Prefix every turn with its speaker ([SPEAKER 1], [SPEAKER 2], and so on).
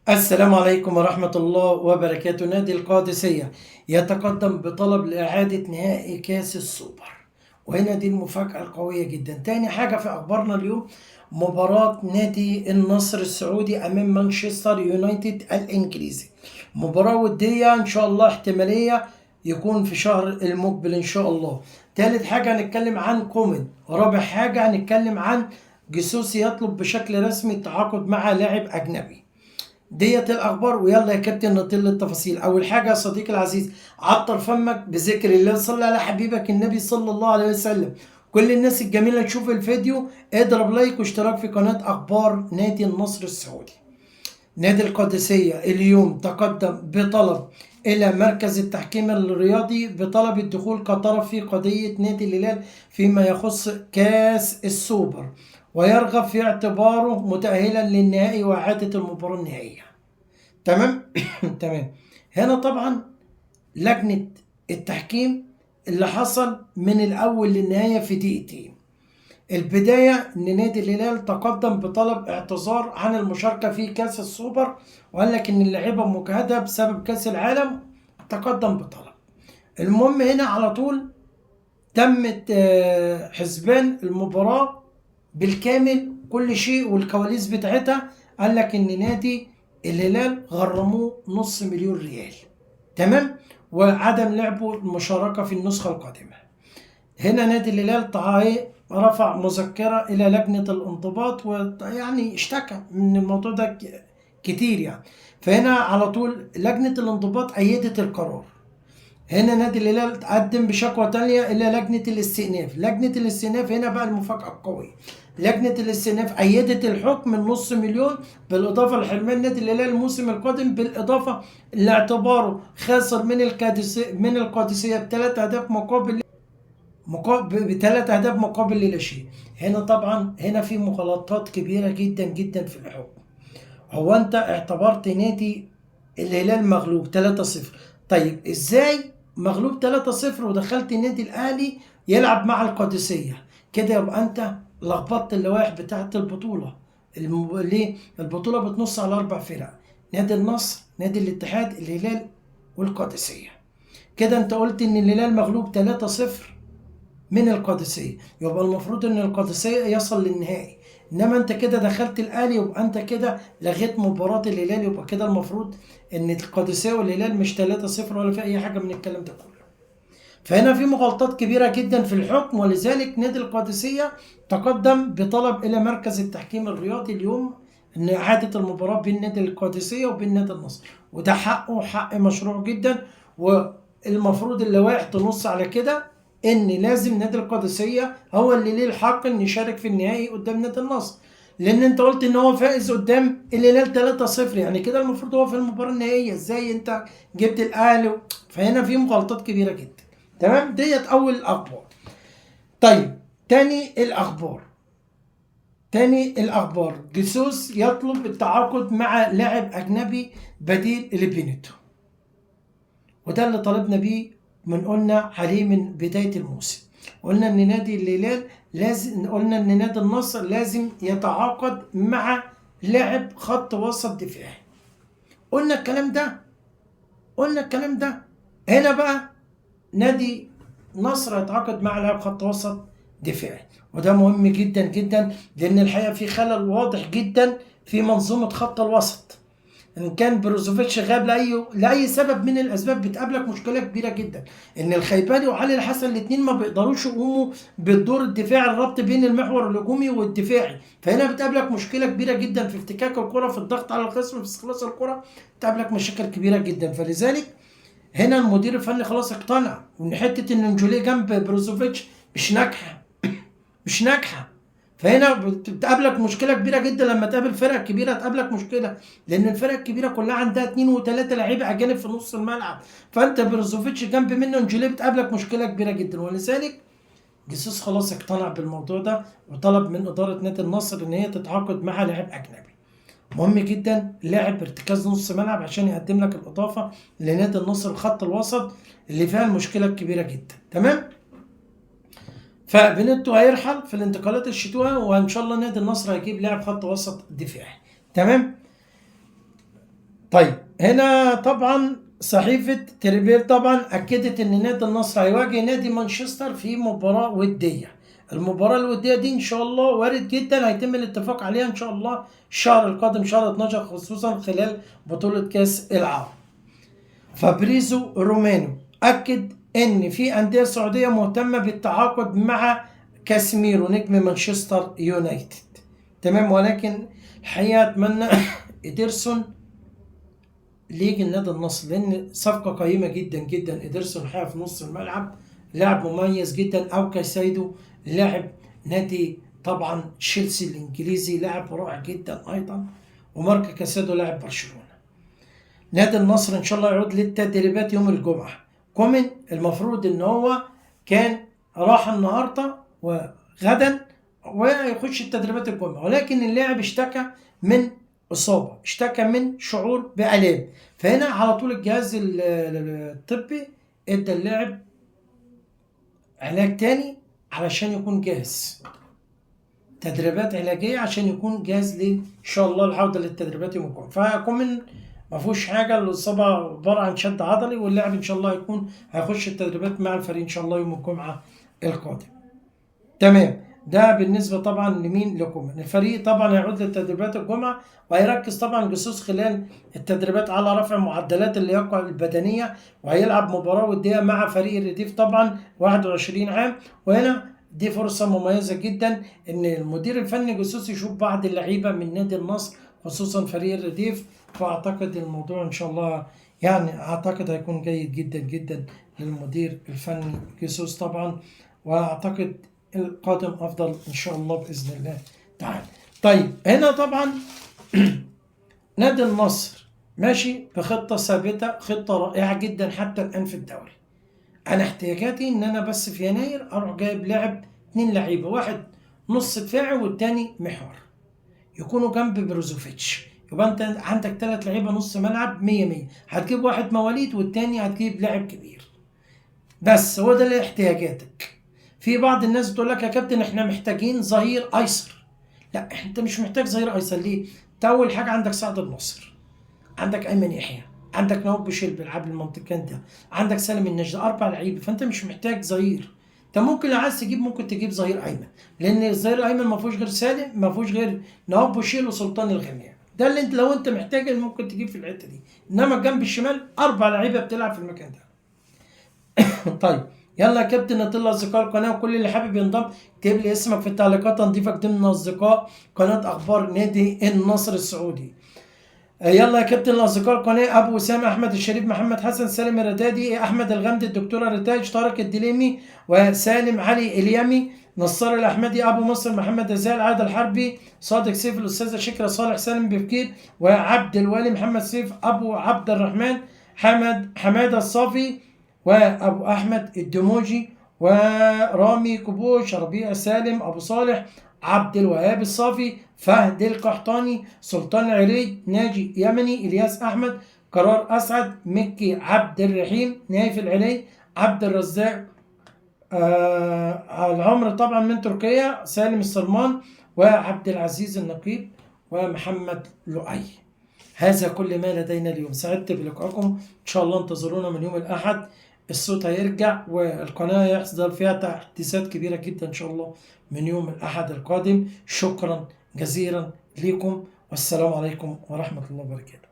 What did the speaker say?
[SPEAKER 1] السلام عليكم ورحمة الله وبركاته. نادي القادسية يتقدم بطلب لإعادة نهائي كأس السوبر، وهنا دي المفاجأة القوية جدا. تاني حاجة في أخبارنا اليوم، مباراة نادي النصر السعودي أمام مانشستر يونايتد الإنجليزي، مباراة ودية إن شاء الله، احتمالية يكون في شهر المقبل إن شاء الله. تالت حاجة هنتكلم عن كومن. رابع حاجة هنتكلم عن جيسوس يطلب بشكل رسمي التعاقد مع لاعب أجنبي. ديت الاخبار، ويلا يا كابتن نطل التفاصيل. اول حاجه يا صديقي العزيز، عطر فمك بذكر الله، صلى على حبيبك النبي صلى الله عليه وسلم. كل الناس الجميله تشوف الفيديو، اضرب لايك واشتراك في قناه اخبار نادي النصر السعودي. نادي القادسيه اليوم تقدم بطلب الى مركز التحكيم الرياضي بطلب الدخول كطرف في قضيه نادي الهلال فيما يخص كاس السوبر، ويرغب في اعتباره متأهلا للنهائي وإعادة المباراة النهائية. تمام. تمام. هنا طبعا لجنة التحكيم اللي حصل من الأول للنهاية في دقيقتين. البداية إن نادي الهلال تقدم بطلب اعتذار عن المشاركة في كأس السوبر، وقال لك إن اللعيبة مجهدة بسبب كأس العالم، تقدم بطلب. المهم هنا على طول تمت حسبان المباراة بالكامل، كل شيء والكواليس بتاعتها. قال لك ان نادي الهلال غرموه نص مليون ريال، تمام، وعدم لعبه المشاركة في النسخة القادمة. هنا نادي الهلال رفع مذكرة إلى لجنة الانضباط، ويعني اشتكى من الموضوع ده كتير يعني. فهنا على طول لجنة الانضباط أيدت القرار. هنا نادي الهلال تقدم بشكوى تانية إلى لجنة الاستئناف. لجنة الاستئناف هنا بقى المفاجأة القوية، لجنة الاستئناف أيدت الحكم النص مليون، بالإضافة لحرمان نادي الهلال الموسم القادم، بالإضافة لاعتباره خاسر من القادسية بثلاث أهداف بثلاث أهداف مقابل لا شيء. هنا طبعا هنا في مغالطات كبيرة جدا جدا في الحكم. هو أنت اعتبرت نادي الهلال مغلوب 3-0، طيب ازاي مغلوب 3-0 ودخلت النادي الاهلي يلعب مع القادسيه؟ كده يبقى انت لخبطت اللوائح بتاعه البطوله. ليه البطوله بتنص على اربع فرق، نادي النصر، نادي الاتحاد، الهلال، والقادسيه. كده انت قلت ان الهلال مغلوب 3-0 من القادسية، يبقى المفروض ان القادسية يصل للنهائي. انما انت كده دخلت الاهلي، يبقى انت كده لغيت مباراة الهلال، يبقى كده المفروض ان القادسية والهلال مش 3-0 ولا في اي حاجة من الكلام ده كله. فهنا في مغالطات كبيرة جدا في الحكم، ولذلك نادي القادسية تقدم بطلب الى مركز التحكيم الرياضي اليوم ان اعادة المباراة بين نادي القادسية وبين نادي النصر، وده حقه، حق مشروع جدا. والمفروض اللوائح تنص على كده، ان لازم نادي القادسيه هو اللي ليه الحق ان يشارك في النهائي قدام نادي النصر، لان انت قلت ان هو فائز قدام الهلال 3-0، يعني كده المفروض هو في المباراه النهائيه. ازاي انت جبت الاهلي فهنا في مغالطات كبيره جدا. تمام، ديت اول الاخبار. طيب، تاني الاخبار جيسوس يطلب التعاقد مع لاعب اجنبي بديل لبينيتو، وده اللي طالبنا بيه قلنا عليه من بداية الموسم. قلنا ان نادي الهلال لازم، قلنا ان نادي النصر لازم يتعاقد مع لاعب خط وسط دفاعي. قلنا الكلام ده، هنا بقى نادي نصر يتعاقد مع لاعب خط وسط دفاعي، وده مهم جدا جدا، لان الحقيقة في خلل واضح جدا في منظومة خط الوسط. ان كان بروزوفيتش غاب لاي سبب من الاسباب، بتقابلك مشكله كبيره جدا، ان الخيباني وعلي الحسن الاثنين ما بيقدروش يقوموا بالدور الدفاعي، الربط بين المحور الهجومي والدفاعي. فهنا بتقابلك مشكله كبيره جدا في افتكاك الكره، في الضغط على الخصم، في استخلاص الكره، بتقابلك مشاكل كبيره جدا. فلذلك هنا المدير الفني خلاص اقتنع ان حته ان انجوليه جنب بروزوفيتش مش ناجحه. فهنا بتقابلك مشكله كبيره جدا لما تقابل فرق كبيره، تقابلك مشكله، لان الفرق الكبيره كلها عندها اثنين وثلاثه لعيبه اجانب في نص الملعب، فانت بروزوفيتش جنب منه انجوليه، بتقابلك مشكله كبيره جدا. ولذلك جيسوس خلاص اقتنع بالموضوع ده، وطلب من اداره نادي النصر ان هي تتعاقد مع لاعب اجنبي. مهم جدا لاعب ارتكاز نص ملعب عشان يقدم لك الاضافه لنادي النصر الخط الوسط اللي فيها المشكله الكبيره جدا. تمام. فبنتو هيرحل في الانتقالات الشتوية، وان شاء الله نادي النصر هيجيب لاعب خط وسط دفاعي. تمام. طيب هنا طبعا صحيفة تريبير طبعا أكدت إن نادي النصر هيواجه نادي مانشستر في مباراة ودية. المباراة الودية دي إن شاء الله وارد جدا هيتم الاتفاق عليها إن شاء الله الشهر القادم شهر 12 خصوصا خلال بطولة كأس العالم. فابريزو رومانو أكد إن في أندية سعودية مهتمة بالتعاقد مع كاسيميرو نجم مانشستر يونايتد. تمام، ولكن الحقيقة أتمنى إيدرسون ليجي النادي النصر لان صفقه قيمه جدا جدا. إيدرسون الحقيقه في نص الملعب لاعب مميز جدا، او كايسايدو لاعب نادي طبعا تشيلسي الانجليزي لاعب رائع جدا ايضا، ومارك كاسادو لاعب برشلونه. نادي النصر ان شاء الله يعود للتدريبات يوم الجمعه. كومن المفروض ان هو كان راح النهارده وغدا ويخش التدريبات الجمعه، ولكن اللاعب اشتكى من إصابة، اشتكى من شعور بآلام، فهنا على طول الجهاز الطبي ادى اللاعب علاج تاني علشان يكون جاهز، تدريبات علاجية عشان يكون جاهز إن شاء الله العودة للتدريبات يوم الجمعة. فكومن ما فيهوش حاجة، الإصابة عبارة عن شد عضلي، واللاعب إن شاء الله هيخش التدريبات مع الفريق إن شاء الله يوم الجمعة القادم. تمام، ده بالنسبة طبعا لمين؟ لكومان. الفريق طبعا هيعود للتدريبات الجمعة، وهيركز طبعا جسوس خلال التدريبات على رفع معدلات اللياقة البدنية، وهيلعب مباراة ودية مع فريق الرديف طبعا 21 عام. وهنا دي فرصة مميزة جدا ان المدير الفني جسوس يشوف بعض اللعيبة من نادي النصر خصوصا فريق الرديف. فاعتقد الموضوع ان شاء الله يعني اعتقد هيكون جيد جدا جدا للمدير الفني جسوس طبعا، واعتقد القادم افضل ان شاء الله باذن الله تعالى. طيب هنا طبعا نادي النصر ماشي بخطه ثابته، خطه رائعه جدا حتى الان في الدوري. انا احتياجاتي ان انا بس في يناير اروح جايب لاعب 2 لعيبه، واحد نص دفاعي والتاني محور يكونوا جنب بروزوفيتش، يبقى انت عندك 3 لعيبه نص ملعب 100 هتجيب واحد مواليد والتاني هتجيب لاعب كبير. بس هو ده اللي احتياجاتك. في بعض الناس بتقول لك يا كابتن احنا محتاجين ظهير ايسر. لا، انت مش محتاج ظهير ايسر. ليه؟ انت اول حاجه عندك سعد الناصر، عندك ايمن يحيى، عندك نواب بوشيل بيلعب المنطقتين ده، عندك سالم النجد، 4 لعيبه، فانت مش محتاج ظهير. انت ممكن لو عايز تجيب ممكن تجيب ظهير ايمن، لان الظهير الايمن ما فيهوش غير سالم، ما فيهوش غير نواب بوشيل وسلطان الغنيم. ده اللي انت لو انت محتاج ممكن تجيب في الحته دي. انما الجنب الشمال 4 لعيبه بتلعب في المكان ده. طيب يلا يا كابتن نطلع اصدقاء القناه، وكل اللي حابب ينضم اكتب لي اسمك في التعليقات هنضيفك ضمن اصدقاء قناه اخبار نادي النصر السعودي. يلا يا كابتن الاصدقاء القناه: ابو اسامه، احمد الشريف، محمد حسن، سالم الردادي، احمد الغامدي، الدكتوره رتاج، طارق الدليمي، وسالم علي اليمي، نصار الاحمدي، ابو مصر، محمد رزاق، عادل الحربي، صادق سيف، الاستاذه شكرا صالح، سالم بفكير، وعبد الوالي محمد سيف، ابو عبد الرحمن، حماده الصافي، وابو احمد الدموجي، ورامي كبوش، ربيع سالم، ابو صالح، عبد الوهاب الصافي، فهد القحطاني، سلطان العري، ناجي يمني، الياس احمد، قرار اسعد، مكي عبد الرحيم، نايف العلي، عبد الرزاق، العمر طبعا من تركيا، سالم السلمان، وعبد العزيز النقيب، ومحمد لؤي. هذا كل ما لدينا اليوم. سعدت بلقائكم، ان شاء الله انتظرونا من يوم الاحد. الصوت هيرجع والقناه يحصل فيها تحديثات كبيره جدا ان شاء الله من يوم الاحد القادم. شكرا جزيلا لكم، والسلام عليكم ورحمه الله وبركاته.